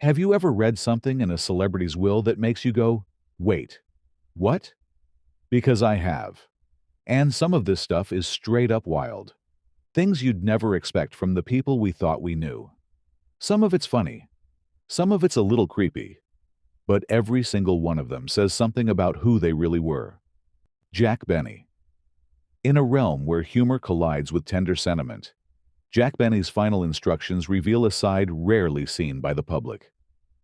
Have you ever read something in a celebrity's will that makes you go, wait, what? Because I have. And some of this stuff is straight up wild. Things you'd never expect from the people we thought we knew. Some of it's funny. Some of it's a little creepy. But every single one of them says something about who they really were. Jack Benny. In a realm where humor collides with tender sentiment, Jack Benny's final instructions reveal a side rarely seen by the public.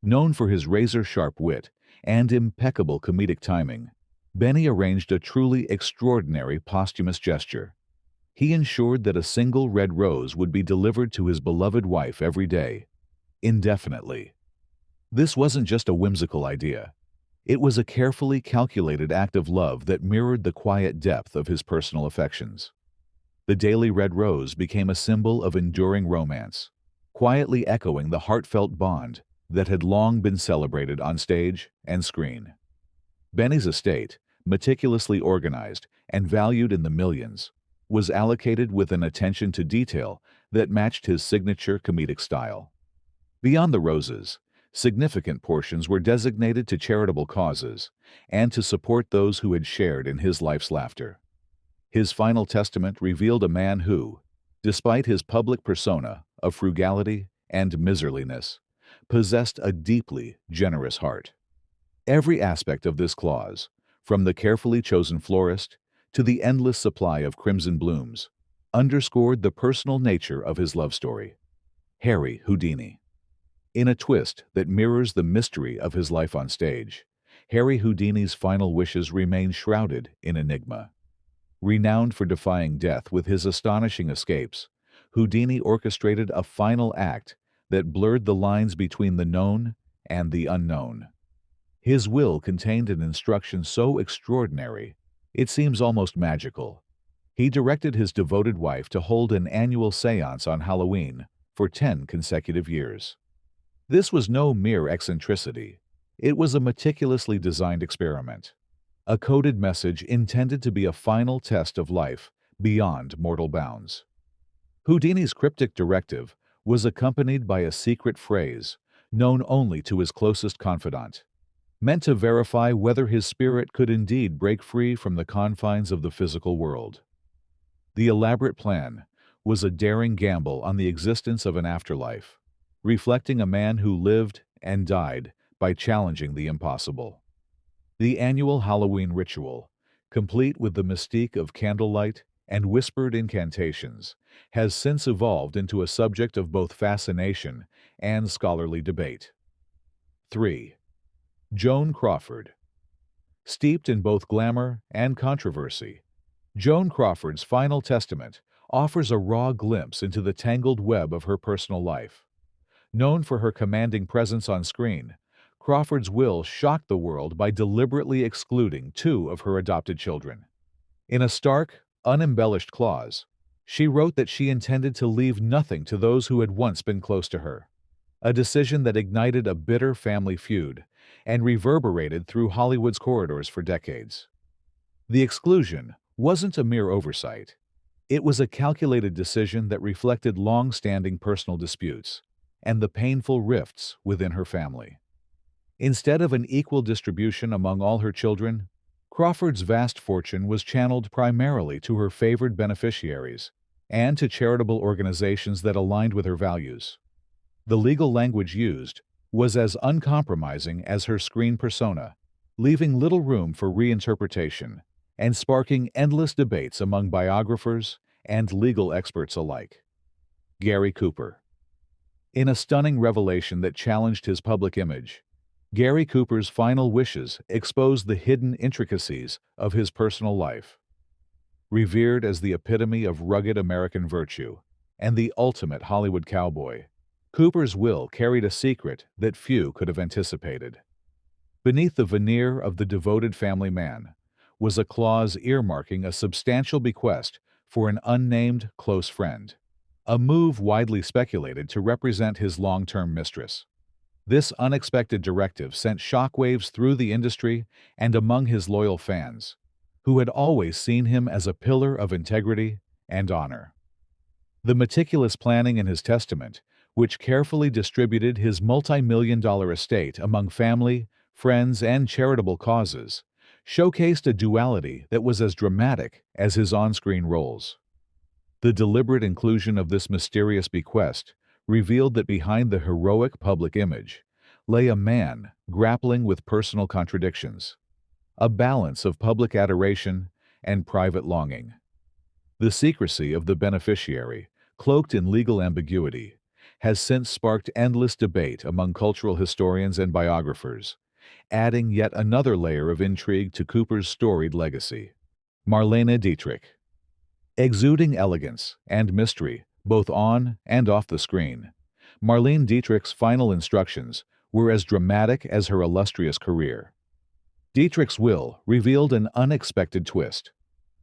Known for his razor-sharp wit and impeccable comedic timing, Benny arranged a truly extraordinary posthumous gesture. He ensured that a single red rose would be delivered to his beloved wife every day, indefinitely. This wasn't just a whimsical idea. It was a carefully calculated act of love that mirrored the quiet depth of his personal affections. The daily red rose became a symbol of enduring romance, quietly echoing the heartfelt bond that had long been celebrated on stage and screen. Benny's estate, meticulously organized and valued in the millions, was allocated with an attention to detail that matched his signature comedic style. Beyond the roses, significant portions were designated to charitable causes and to support those who had shared in his life's laughter. His final testament revealed a man who, despite his public persona of frugality and miserliness, possessed a deeply generous heart. Every aspect of this clause, from the carefully chosen florist to the endless supply of crimson blooms, underscored the personal nature of his love story. Harry Houdini. In a twist that mirrors the mystery of his life on stage, Harry Houdini's final wishes remain shrouded in enigma. Renowned for defying death with his astonishing escapes, Houdini orchestrated a final act that blurred the lines between the known and the unknown. His will contained an instruction so extraordinary, it seems almost magical. He directed his devoted wife to hold an annual séance on Halloween for 10 consecutive years. This was no mere eccentricity. It was a meticulously designed experiment, a coded message intended to be a final test of life beyond mortal bounds. Houdini's cryptic directive was accompanied by a secret phrase known only to his closest confidant, meant to verify whether his spirit could indeed break free from the confines of the physical world. The elaborate plan was a daring gamble on the existence of an afterlife, reflecting a man who lived and died by challenging the impossible. The annual Halloween ritual, complete with the mystique of candlelight and whispered incantations, has since evolved into a subject of both fascination and scholarly debate. 3. Joan Crawford. Steeped in both glamour and controversy, Joan Crawford's final testament offers a raw glimpse into the tangled web of her personal life. Known for her commanding presence on screen, Crawford's will shocked the world by deliberately excluding 2 of her adopted children. In a stark, unembellished clause, she wrote that she intended to leave nothing to those who had once been close to her, a decision that ignited a bitter family feud and reverberated through Hollywood's corridors for decades. The exclusion wasn't a mere oversight. It was a calculated decision that reflected long-standing personal disputes and the painful rifts within her family. Instead of an equal distribution among all her children, Crawford's vast fortune was channeled primarily to her favored beneficiaries and to charitable organizations that aligned with her values. The legal language used was as uncompromising as her screen persona, leaving little room for reinterpretation and sparking endless debates among biographers and legal experts alike. Gary Cooper. In a stunning revelation that challenged his public image, Gary Cooper's final wishes exposed the hidden intricacies of his personal life. Revered as the epitome of rugged American virtue and the ultimate Hollywood cowboy, Cooper's will carried a secret that few could have anticipated. Beneath the veneer of the devoted family man was a clause earmarking a substantial bequest for an unnamed close friend, a move widely speculated to represent his long-term mistress. This unexpected directive sent shockwaves through the industry and among his loyal fans, who had always seen him as a pillar of integrity and honor. The meticulous planning in his testament which carefully distributed his multi-million-dollar estate among family, friends, and charitable causes, showcased a duality that was as dramatic as his on-screen roles. The deliberate inclusion of this mysterious bequest revealed that behind the heroic public image lay a man grappling with personal contradictions, a balance of public adoration and private longing. The secrecy of the beneficiary, cloaked in legal ambiguity, has since sparked endless debate among cultural historians and biographers, adding yet another layer of intrigue to Cooper's storied legacy. Marlene Dietrich. Exuding elegance and mystery, both on and off the screen, Marlene Dietrich's final instructions were as dramatic as her illustrious career. Dietrich's will revealed an unexpected twist.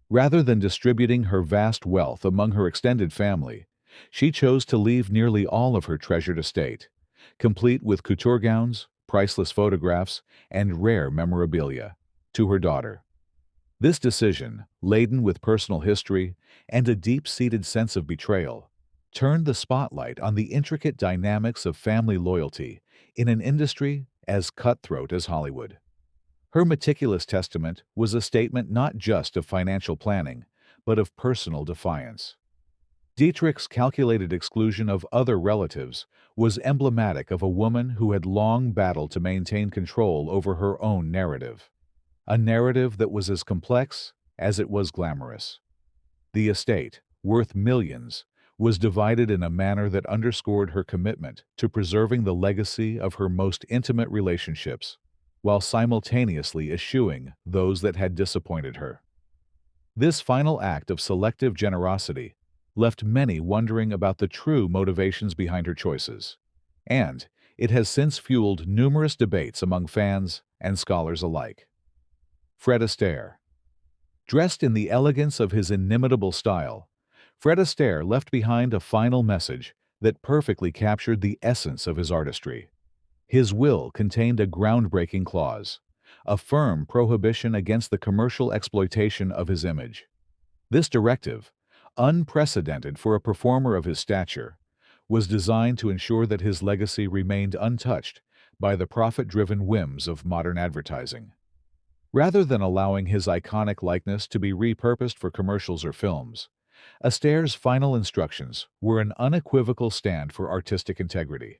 Rather than distributing her vast wealth among her extended family, she chose to leave nearly all of her treasured estate, complete with couture gowns, priceless photographs, and rare memorabilia, to her daughter. This decision, laden with personal history and a deep-seated sense of betrayal, turned the spotlight on the intricate dynamics of family loyalty in an industry as cutthroat as Hollywood. Her meticulous testament was a statement not just of financial planning, but of personal defiance. Dietrich's calculated exclusion of other relatives was emblematic of a woman who had long battled to maintain control over her own narrative, a narrative that was as complex as it was glamorous. The estate, worth millions, was divided in a manner that underscored her commitment to preserving the legacy of her most intimate relationships, while simultaneously eschewing those that had disappointed her. This final act of selective generosity left many wondering about the true motivations behind her choices, and it has since fueled numerous debates among fans and scholars alike. Fred Astaire. Dressed in the elegance of his inimitable style, Fred Astaire left behind a final message that perfectly captured the essence of his artistry. His will contained a groundbreaking clause, a firm prohibition against the commercial exploitation of his image. This directive, unprecedented for a performer of his stature, was designed to ensure that his legacy remained untouched by the profit-driven whims of modern advertising. Rather than allowing his iconic likeness to be repurposed for commercials or films, Astaire's final instructions were an unequivocal stand for artistic integrity.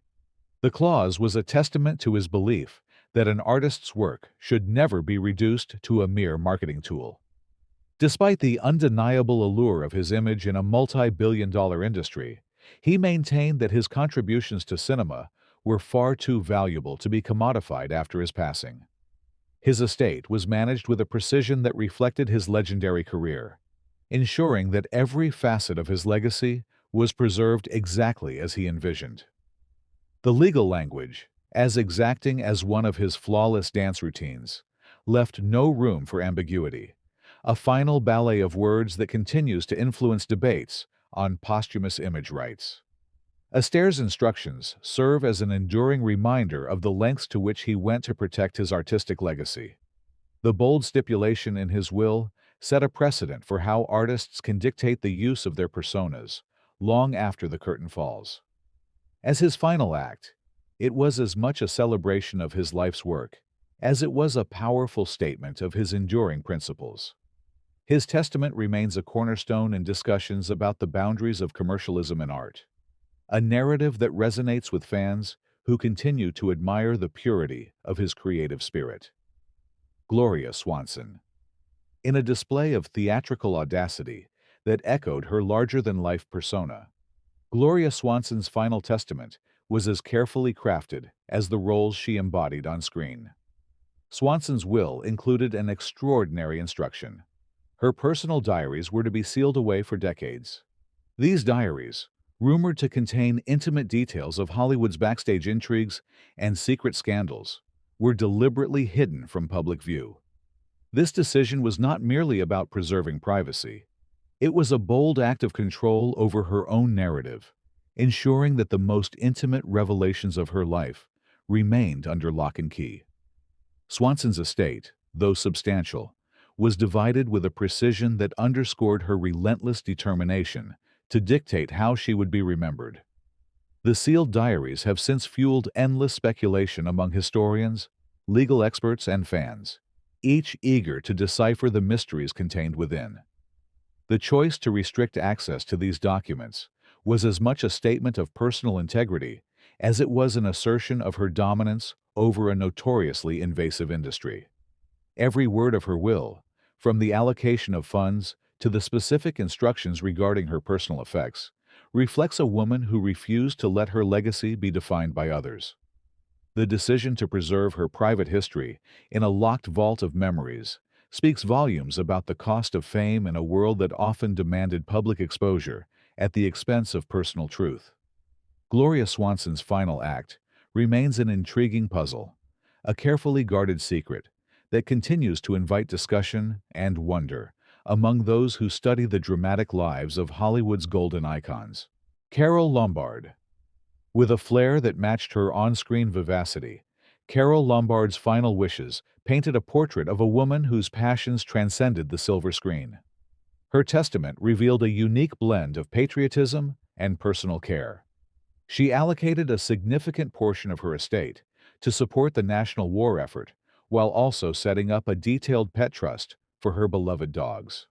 The clause was a testament to his belief that an artist's work should never be reduced to a mere marketing tool. Despite the undeniable allure of his image in a multi-billion-dollar industry, he maintained that his contributions to cinema were far too valuable to be commodified after his passing. His estate was managed with a precision that reflected his legendary career, ensuring that every facet of his legacy was preserved exactly as he envisioned. The legal language, as exacting as one of his flawless dance routines, left no room for ambiguity, a final ballet of words that continues to influence debates on posthumous image rights. Astaire's instructions serve as an enduring reminder of the lengths to which he went to protect his artistic legacy. The bold stipulation in his will set a precedent for how artists can dictate the use of their personas long after the curtain falls. As his final act, it was as much a celebration of his life's work as it was a powerful statement of his enduring principles. His testament remains a cornerstone in discussions about the boundaries of commercialism in art, a narrative that resonates with fans who continue to admire the purity of his creative spirit. Gloria Swanson. In a display of theatrical audacity that echoed her larger-than-life persona, Gloria Swanson's final testament was as carefully crafted as the roles she embodied on screen. Swanson's will included an extraordinary instruction. Her personal diaries were to be sealed away for decades. These diaries, rumored to contain intimate details of Hollywood's backstage intrigues and secret scandals, were deliberately hidden from public view. This decision was not merely about preserving privacy. It was a bold act of control over her own narrative, ensuring that the most intimate revelations of her life remained under lock and key. Swanson's estate, though substantial, was divided with a precision that underscored her relentless determination to dictate how she would be remembered. The sealed diaries have since fueled endless speculation among historians, legal experts, and fans, each eager to decipher the mysteries contained within. The choice to restrict access to these documents was as much a statement of personal integrity as it was an assertion of her dominance over a notoriously invasive industry. Every word of her will, from the allocation of funds to the specific instructions regarding her personal effects, reflects a woman who refused to let her legacy be defined by others. The decision to preserve her private history in a locked vault of memories speaks volumes about the cost of fame in a world that often demanded public exposure at the expense of personal truth. Gloria Swanson's final act remains an intriguing puzzle, a carefully guarded secret that continues to invite discussion and wonder among those who study the dramatic lives of Hollywood's golden icons. Carole Lombard. With a flair that matched her on-screen vivacity, Carole Lombard's final wishes painted a portrait of a woman whose passions transcended the silver screen. Her testament revealed a unique blend of patriotism and personal care. She allocated a significant portion of her estate to support the national war effort, while also setting up a detailed pet trust for her beloved dogs.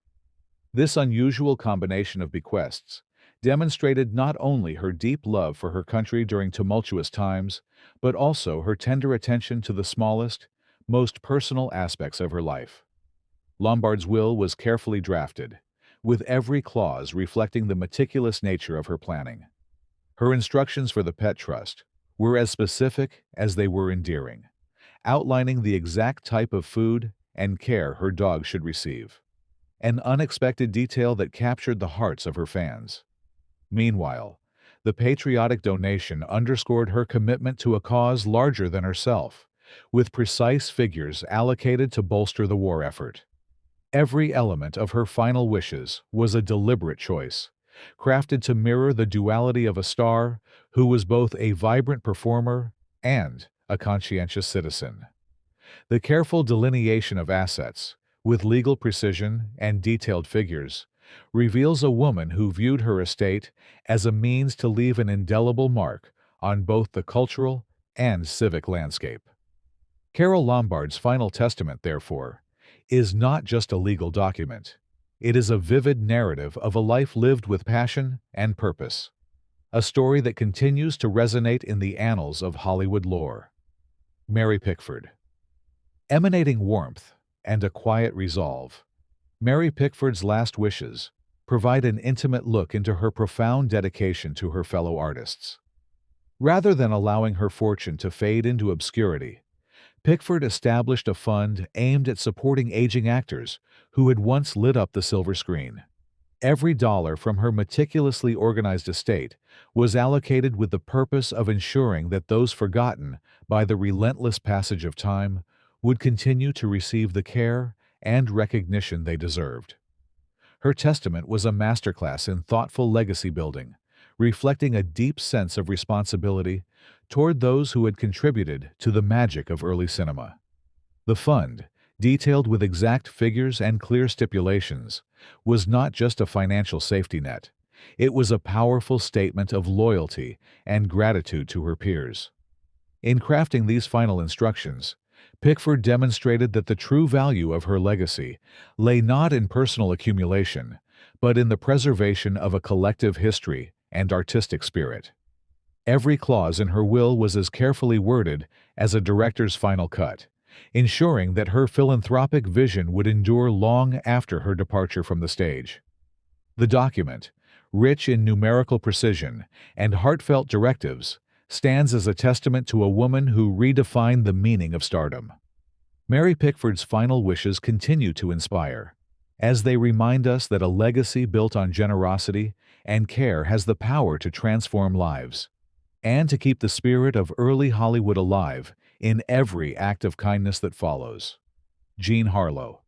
This unusual combination of bequests demonstrated not only her deep love for her country during tumultuous times, but also her tender attention to the smallest, most personal aspects of her life. Lombard's will was carefully drafted, with every clause reflecting the meticulous nature of her planning. Her instructions for the pet trust were as specific as they were endearing, outlining the exact type of food and care her dog should receive, an unexpected detail that captured the hearts of her fans. Meanwhile, the patriotic donation underscored her commitment to a cause larger than herself, with precise figures allocated to bolster the war effort. Every element of her final wishes was a deliberate choice, crafted to mirror the duality of a star who was both a vibrant performer and a conscientious citizen. The careful delineation of assets, with legal precision and detailed figures, reveals a woman who viewed her estate as a means to leave an indelible mark on both the cultural and civic landscape. Carole Lombard's final testament, therefore, is not just a legal document. It is a vivid narrative of a life lived with passion and purpose, a story that continues to resonate in the annals of Hollywood lore. Mary Pickford. Emanating warmth and a quiet resolve, Mary Pickford's last wishes provide an intimate look into her profound dedication to her fellow artists. Rather than allowing her fortune to fade into obscurity, Pickford established a fund aimed at supporting aging actors who had once lit up the silver screen. Every dollar from her meticulously organized estate was allocated with the purpose of ensuring that those forgotten by the relentless passage of time would continue to receive the care and recognition they deserved. Her testament was a masterclass in thoughtful legacy building, reflecting a deep sense of responsibility toward those who had contributed to the magic of early cinema. The fund, detailed with exact figures and clear stipulations, was not just a financial safety net. It was a powerful statement of loyalty and gratitude to her peers. In crafting these final instructions, Pickford demonstrated that the true value of her legacy lay not in personal accumulation, but in the preservation of a collective history and artistic spirit. Every clause in her will was as carefully worded as a director's final cut, ensuring that her philanthropic vision would endure long after her departure from the stage. The document, rich in numerical precision and heartfelt directives, stands as a testament to a woman who redefined the meaning of stardom. Mary Pickford's final wishes continue to inspire, as they remind us that a legacy built on generosity and care has the power to transform lives, and to keep the spirit of early Hollywood alive in every act of kindness that follows. Jean Harlow.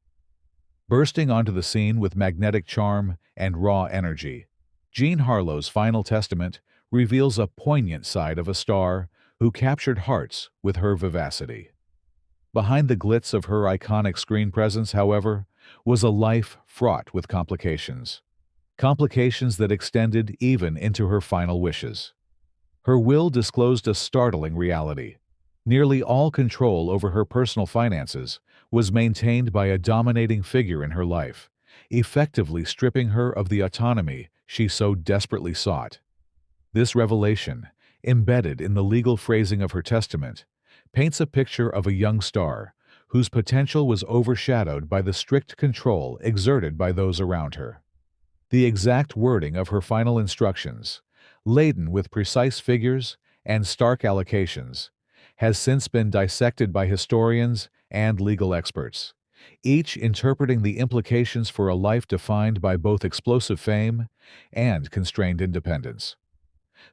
Bursting onto the scene with magnetic charm and raw energy, Jean Harlow's final testament reveals a poignant side of a star who captured hearts with her vivacity. Behind the glitz of her iconic screen presence, however, was a life fraught with complications that extended even into her final wishes. Her will disclosed a startling reality. Nearly all control over her personal finances was maintained by a dominating figure in her life, effectively stripping her of the autonomy she so desperately sought. This revelation, embedded in the legal phrasing of her testament, paints a picture of a young star whose potential was overshadowed by the strict control exerted by those around her. The exact wording of her final instructions, laden with precise figures and stark allocations, has since been dissected by historians and legal experts, each interpreting the implications for a life defined by both explosive fame and constrained independence.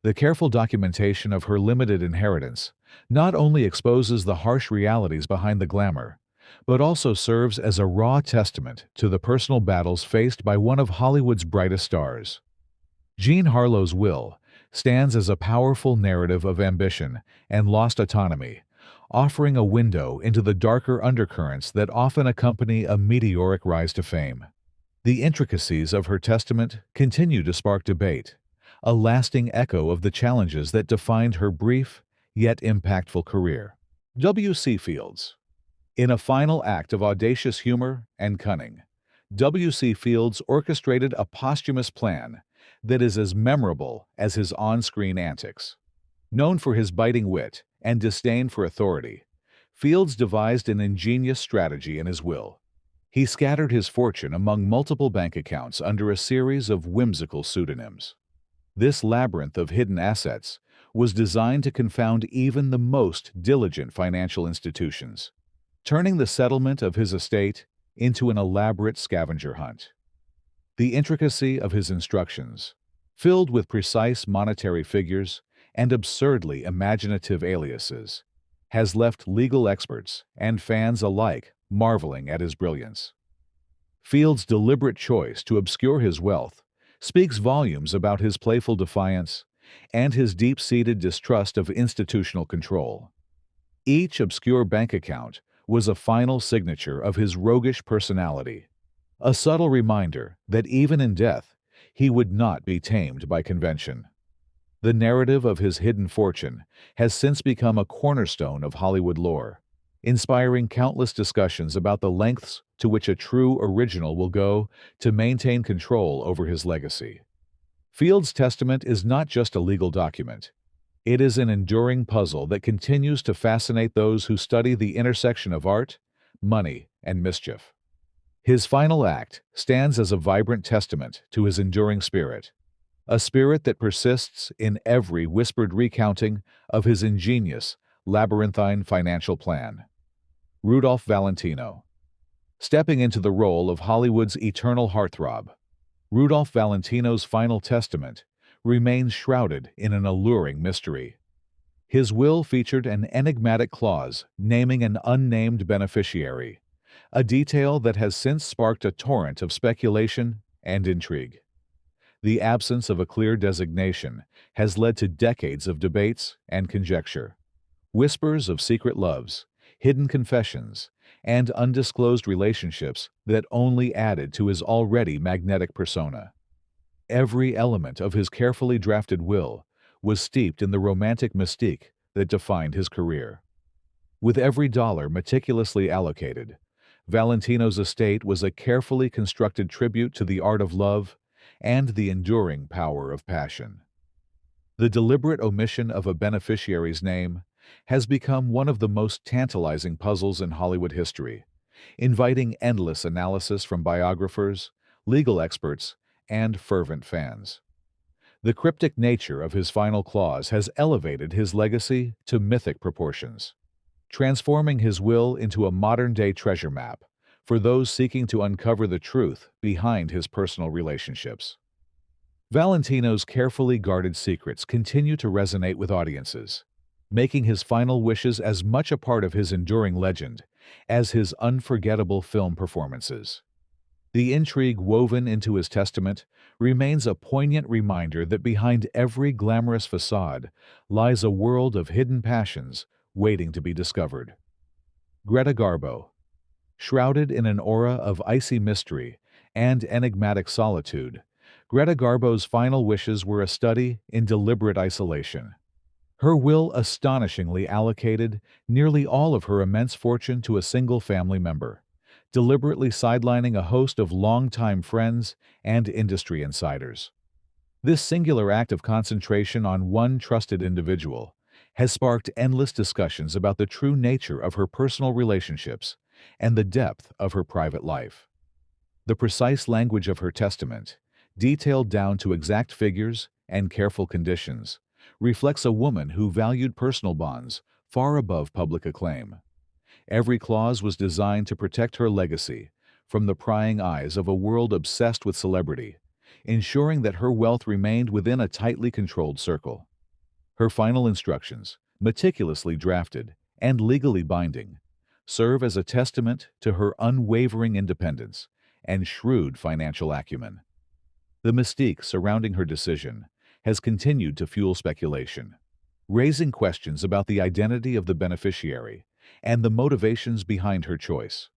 The careful documentation of her limited inheritance not only exposes the harsh realities behind the glamour, but also serves as a raw testament to the personal battles faced by one of Hollywood's brightest stars. Jean Harlow's will stands as a powerful narrative of ambition and lost autonomy, offering a window into the darker undercurrents that often accompany a meteoric rise to fame. The intricacies of her testament continue to spark debate, a lasting echo of the challenges that defined her brief yet impactful career. W.C. Fields. In a final act of audacious humor and cunning, W.C. Fields orchestrated a posthumous plan that is as memorable as his on-screen antics. Known for his biting wit and disdain for authority, Fields devised an ingenious strategy in his will. He scattered his fortune among multiple bank accounts under a series of whimsical pseudonyms. This labyrinth of hidden assets was designed to confound even the most diligent financial institutions, turning the settlement of his estate into an elaborate scavenger hunt. The intricacy of his instructions, filled with precise monetary figures and absurdly imaginative aliases, has left legal experts and fans alike marveling at his brilliance. Fields' deliberate choice to obscure his wealth speaks volumes about his playful defiance and his deep-seated distrust of institutional control. Each obscure bank account was a final signature of his roguish personality, a subtle reminder that even in death he would not be tamed by convention. The narrative of his hidden fortune has since become a cornerstone of Hollywood lore, inspiring countless discussions about the lengths to which a true original will go to maintain control over his legacy. Fields' testament is not just a legal document. It is an enduring puzzle that continues to fascinate those who study the intersection of art, money, and mischief. His final act stands as a vibrant testament to his enduring spirit, a spirit that persists in every whispered recounting of his ingenious, labyrinthine financial plan. Rudolph Valentino. Stepping into the role of Hollywood's eternal heartthrob, Rudolph Valentino's final testament remains shrouded in an alluring mystery. His will featured an enigmatic clause naming an unnamed beneficiary, a detail that has since sparked a torrent of speculation and intrigue. The absence of a clear designation has led to decades of debates and conjecture. Whispers of secret loves, hidden confessions, and undisclosed relationships that only added to his already magnetic persona. Every element of his carefully drafted will was steeped in the romantic mystique that defined his career. With every dollar meticulously allocated, Valentino's estate was a carefully constructed tribute to the art of love and the enduring power of passion. The deliberate omission of a beneficiary's name has become one of the most tantalizing puzzles in Hollywood history, inviting endless analysis from biographers, legal experts, and fervent fans. The cryptic nature of his final clause has elevated his legacy to mythic proportions, transforming his will into a modern-day treasure map for those seeking to uncover the truth behind his personal relationships. Valentino's carefully guarded secrets continue to resonate with audiences, making his final wishes as much a part of his enduring legend as his unforgettable film performances. The intrigue woven into his testament remains a poignant reminder that behind every glamorous facade lies a world of hidden passions waiting to be discovered. Greta Garbo. Shrouded in an aura of icy mystery and enigmatic solitude, Greta Garbo's final wishes were a study in deliberate isolation. Her will astonishingly allocated nearly all of her immense fortune to a single family member, deliberately sidelining a host of longtime friends and industry insiders. This singular act of concentration on one trusted individual has sparked endless discussions about the true nature of her personal relationships and the depth of her private life. The precise language of her testament, detailed down to exact figures and careful conditions, reflects a woman who valued personal bonds far above public acclaim. Every clause was designed to protect her legacy from the prying eyes of a world obsessed with celebrity, ensuring that her wealth remained within a tightly controlled circle. Her final instructions, meticulously drafted and legally binding, serve as a testament to her unwavering independence and shrewd financial acumen. The mystique surrounding her decision has continued to fuel speculation, raising questions about the identity of the beneficiary and the motivations behind her choice.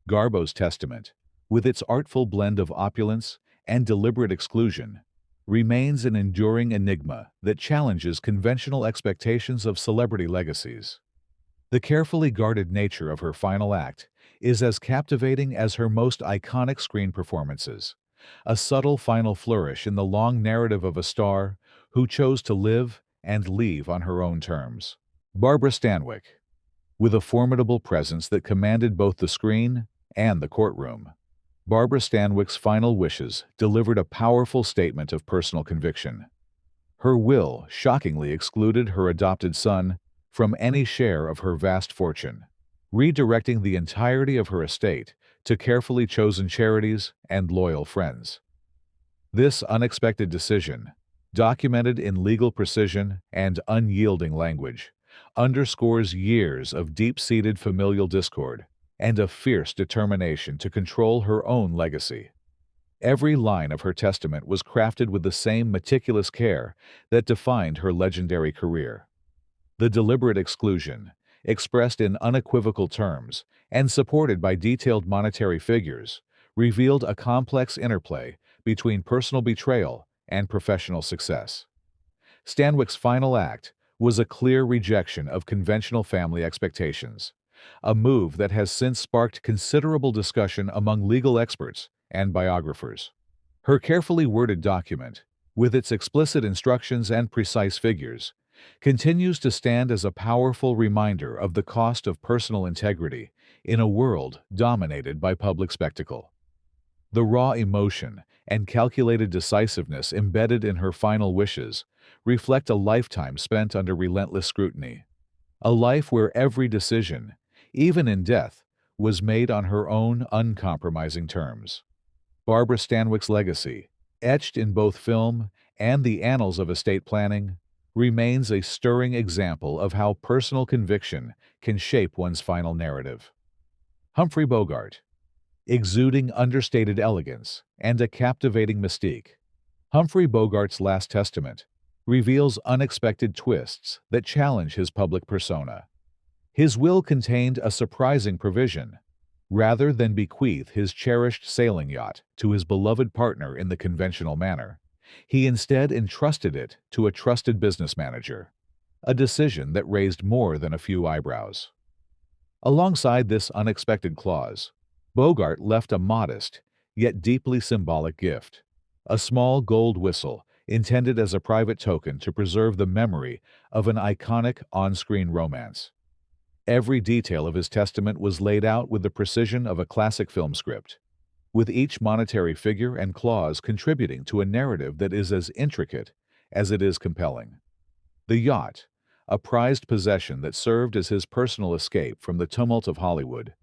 Garbo's testament, with its artful blend of opulence and deliberate exclusion, remains an enduring enigma that challenges conventional expectations of celebrity legacies. The carefully guarded nature of her final act is as captivating as her most iconic screen performances, a subtle final flourish in the long narrative of a star who chose to live and leave on her own terms. Barbara Stanwyck, with a formidable presence that commanded both the screen and the courtroom, Barbara Stanwyck's final wishes delivered a powerful statement of personal conviction. Her will shockingly excluded her adopted son from any share of her vast fortune, redirecting the entirety of her estate to carefully chosen charities and loyal friends. This unexpected decision, documented in legal precision and unyielding language, underscores years of deep-seated familial discord and a fierce determination to control her own legacy. Every line of her testament was crafted with the same meticulous care that defined her legendary career. The deliberate exclusion, expressed in unequivocal terms and supported by detailed monetary figures, revealed a complex interplay between personal betrayal and professional success. Stanwyck's final act was a clear rejection of conventional family expectations, a move that has since sparked considerable discussion among legal experts and biographers. Her carefully worded document, with its explicit instructions and precise figures, continues to stand as a powerful reminder of the cost of personal integrity in a world dominated by public spectacle. The raw emotion and calculated decisiveness embedded in her final wishes reflect a lifetime spent under relentless scrutiny, a life where every decision, even in death, was made on her own uncompromising terms. Barbara Stanwyck's legacy, etched in both film and the annals of estate planning, remains a stirring example of how personal conviction can shape one's final narrative. Humphrey Bogart, exuding understated elegance and a captivating mystique, Humphrey Bogart's last testament reveals unexpected twists that challenge his public persona. His will contained a surprising provision. Rather than bequeath his cherished sailing yacht to his beloved partner in the conventional manner, he instead entrusted it to a trusted business manager, a decision that raised more than a few eyebrows. Alongside this unexpected clause, Bogart left a modest, yet deeply symbolic gift, a small gold whistle intended as a private token to preserve the memory of an iconic on-screen romance. Every detail of his testament was laid out with the precision of a classic film script, with each monetary figure and clause contributing to a narrative that is as intricate as it is compelling. The yacht, a prized possession that served as his personal escape from the tumult of Hollywood,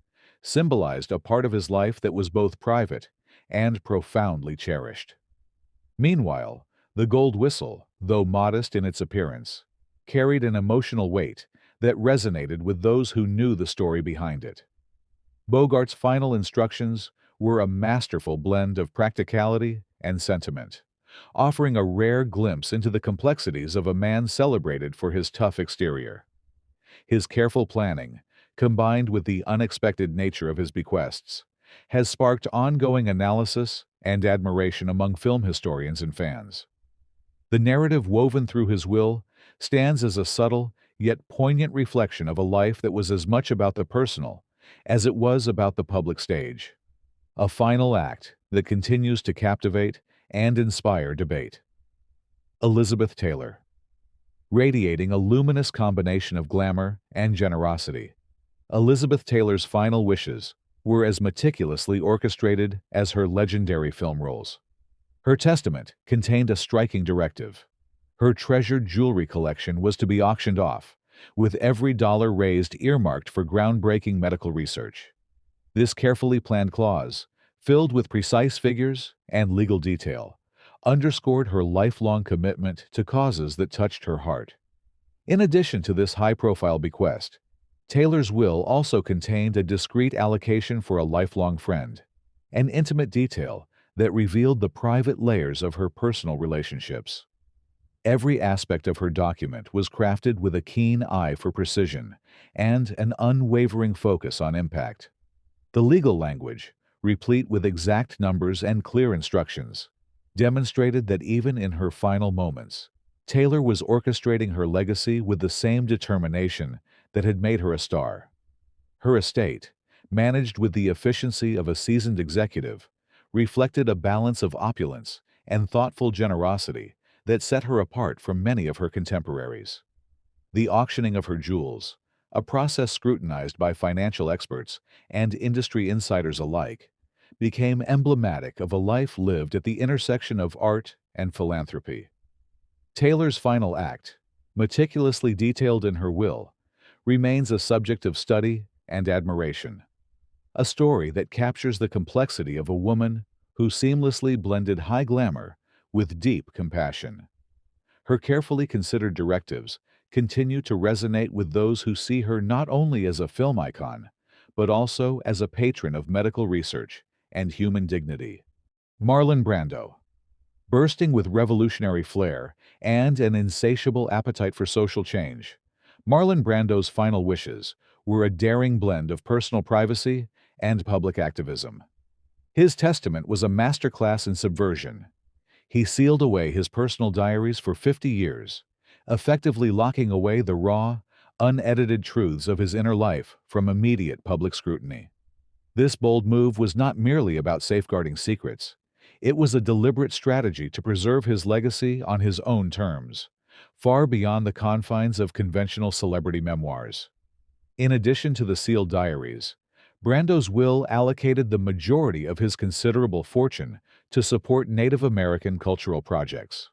symbolized a part of his life that was both private and profoundly cherished. Meanwhile, the gold whistle, though modest in its appearance, carried an emotional weight that resonated with those who knew the story behind it. Bogart's final instructions were a masterful blend of practicality and sentiment, offering a rare glimpse into the complexities of a man celebrated for his tough exterior. His careful planning, combined with the unexpected nature of his bequests, has sparked ongoing analysis and admiration among film historians and fans. The narrative woven through his will stands as a subtle yet poignant reflection of a life that was as much about the personal as it was about the public stage. A final act that continues to captivate and inspire debate. Elizabeth Taylor. Radiating a luminous combination of glamour and generosity, Elizabeth Taylor's final wishes were as meticulously orchestrated as her legendary film roles. Her testament contained a striking directive. Her treasured jewelry collection was to be auctioned off, with every dollar raised earmarked for groundbreaking medical research. This carefully planned clause, filled with precise figures and legal detail, underscored her lifelong commitment to causes that touched her heart. In addition to this high-profile bequest, Taylor's will also contained a discreet allocation for a lifelong friend, an intimate detail that revealed the private layers of her personal relationships. Every aspect of her document was crafted with a keen eye for precision and an unwavering focus on impact. The legal language, replete with exact numbers and clear instructions, demonstrated that even in her final moments, Taylor was orchestrating her legacy with the same determination that had made her a star. Her estate, managed with the efficiency of a seasoned executive, reflected a balance of opulence and thoughtful generosity that set her apart from many of her contemporaries. The auctioning of her jewels, a process scrutinized by financial experts and industry insiders alike, became emblematic of a life lived at the intersection of art and philanthropy. Taylor's final act, meticulously detailed in her will, remains a subject of study and admiration. A story that captures the complexity of a woman who seamlessly blended high glamour with deep compassion. Her carefully considered directives continue to resonate with those who see her not only as a film icon, but also as a patron of medical research and human dignity. Marlon Brando. Bursting with revolutionary flair and an insatiable appetite for social change, Marlon Brando's final wishes were a daring blend of personal privacy and public activism. His testament was a masterclass in subversion. He sealed away his personal diaries for 50 years, effectively locking away the raw, unedited truths of his inner life from immediate public scrutiny. This bold move was not merely about safeguarding secrets. It was a deliberate strategy to preserve his legacy on his own terms, far beyond the confines of conventional celebrity memoirs. In addition to the sealed diaries, Brando's will allocated the majority of his considerable fortune to support Native American cultural projects.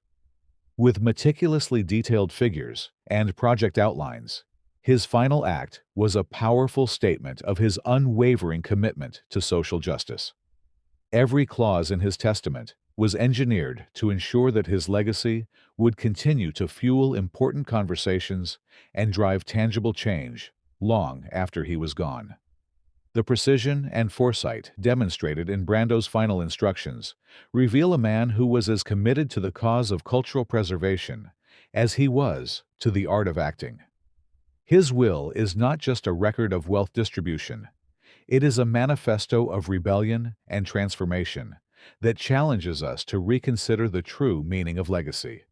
With meticulously detailed figures and project outlines, his final act was a powerful statement of his unwavering commitment to social justice. Every clause in his testament was engineered to ensure that his legacy would continue to fuel important conversations and drive tangible change long after he was gone. The precision and foresight demonstrated in Brando's final instructions reveal a man who was as committed to the cause of cultural preservation as he was to the art of acting. His will is not just a record of wealth distribution. It is a manifesto of rebellion and transformation that challenges us to reconsider the true meaning of legacy.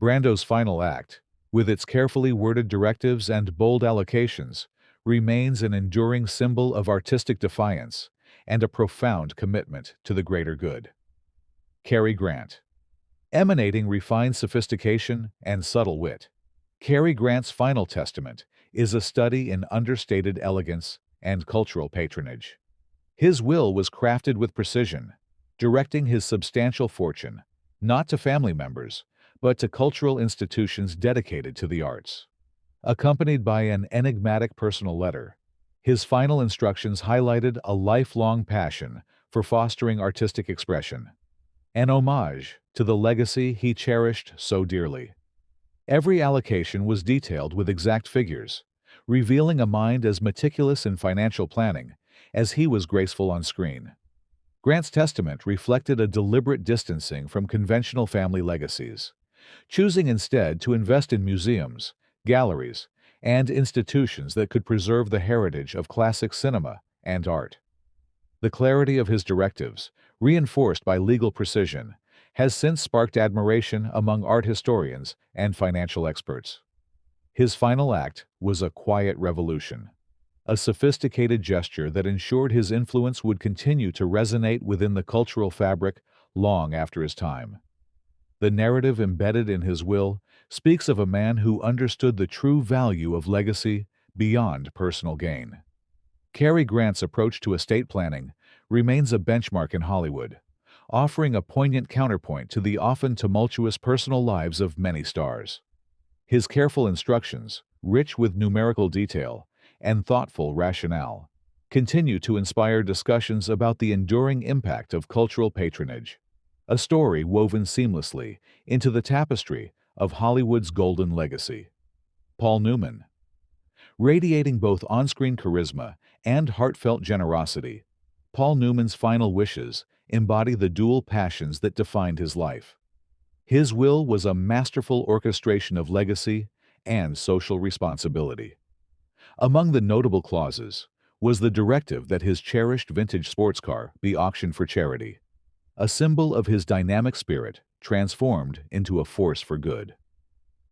Brando's final act, with its carefully worded directives and bold allocations, remains an enduring symbol of artistic defiance and a profound commitment to the greater good. Cary Grant. Emanating refined sophistication and subtle wit, Cary Grant's final testament is a study in understated elegance and cultural patronage. His will was crafted with precision, directing his substantial fortune not to family members, but to cultural institutions dedicated to the arts. Accompanied by an enigmatic personal letter, his final instructions highlighted a lifelong passion for fostering artistic expression, an homage to the legacy he cherished so dearly. Every allocation was detailed with exact figures, revealing a mind as meticulous in financial planning as he was graceful on screen. Grant's testament reflected a deliberate distancing from conventional family legacies, choosing instead to invest in museums, galleries, and institutions that could preserve the heritage of classic cinema and art. The clarity of his directives, reinforced by legal precision, has since sparked admiration among art historians and financial experts. His final act was a quiet revolution, a sophisticated gesture that ensured his influence would continue to resonate within the cultural fabric long after his time. The narrative embedded in his will speaks of a man who understood the true value of legacy beyond personal gain. Cary Grant's approach to estate planning remains a benchmark in Hollywood, offering a poignant counterpoint to the often tumultuous personal lives of many stars. His careful instructions, rich with numerical detail and thoughtful rationale, continue to inspire discussions about the enduring impact of cultural patronage, a story woven seamlessly into the tapestry of Hollywood's golden legacy. Paul Newman. Radiating both on-screen charisma and heartfelt generosity, Paul Newman's final wishes embody the dual passions that defined his life. His will was a masterful orchestration of legacy and social responsibility. Among the notable clauses was the directive that his cherished vintage sports car be auctioned for charity, a symbol of his dynamic spirit transformed into a force for good.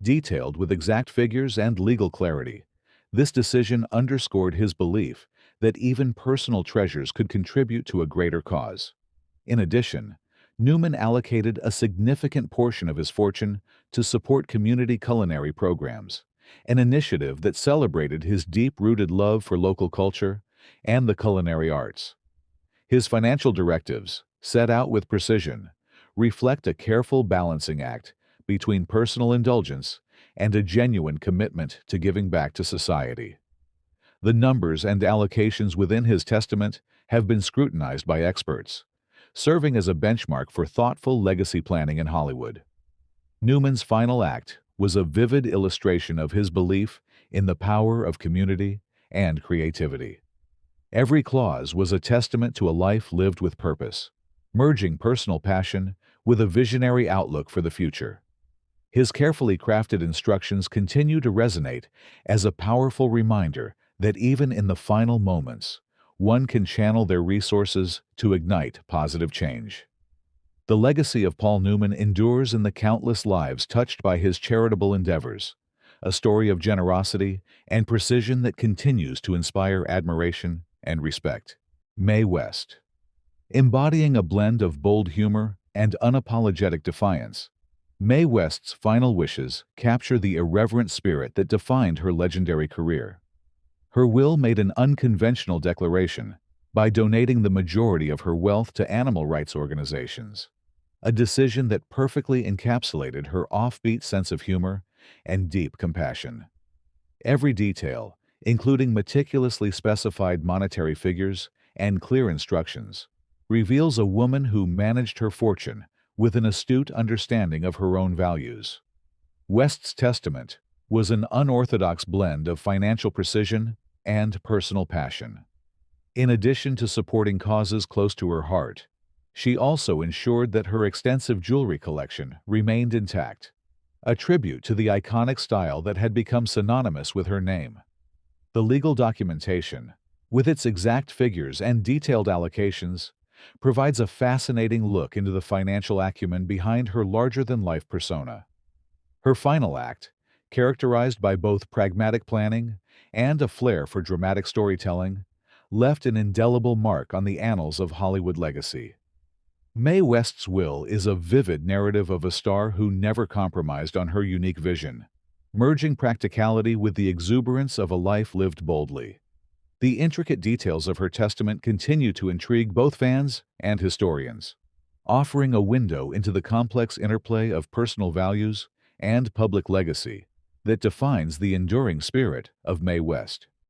Detailed with exact figures and legal clarity, this decision underscored his belief that even personal treasures could contribute to a greater cause. In addition, Newman allocated a significant portion of his fortune to support community culinary programs, an initiative that celebrated his deep-rooted love for local culture and the culinary arts. His financial directives, set out with precision, reflect a careful balancing act between personal indulgence and a genuine commitment to giving back to society. The numbers and allocations within his testament have been scrutinized by experts, serving as a benchmark for thoughtful legacy planning in Hollywood. Newman's final act was a vivid illustration of his belief in the power of community and creativity. Every clause was a testament to a life lived with purpose, merging personal passion with a visionary outlook for the future. His carefully crafted instructions continue to resonate as a powerful reminder that even in the final moments, one can channel their resources to ignite positive change. The legacy of Paul Newman endures in the countless lives touched by his charitable endeavors, a story of generosity and precision that continues to inspire admiration and respect. Mae West. Embodying a blend of bold humor and unapologetic defiance, Mae West's final wishes capture the irreverent spirit that defined her legendary career. Her will made an unconventional declaration by donating the majority of her wealth to animal rights organizations, a decision that perfectly encapsulated her offbeat sense of humor and deep compassion. Every detail, including meticulously specified monetary figures and clear instructions, reveals a woman who managed her fortune with an astute understanding of her own values. West's testament was an unorthodox blend of financial precision and personal passion. In addition to supporting causes close to her heart, she also ensured that her extensive jewelry collection remained intact, a tribute to the iconic style that had become synonymous with her name. The legal documentation, with its exact figures and detailed allocations, provides a fascinating look into the financial acumen behind her larger-than-life persona. Her final act, characterized by both pragmatic planning and a flair for dramatic storytelling, left an indelible mark on the annals of Hollywood legacy. Mae West's will is a vivid narrative of a star who never compromised on her unique vision, merging practicality with the exuberance of a life lived boldly. The intricate details of her testament continue to intrigue both fans and historians, offering a window into the complex interplay of personal values and public legacy that defines the enduring spirit of Mae West.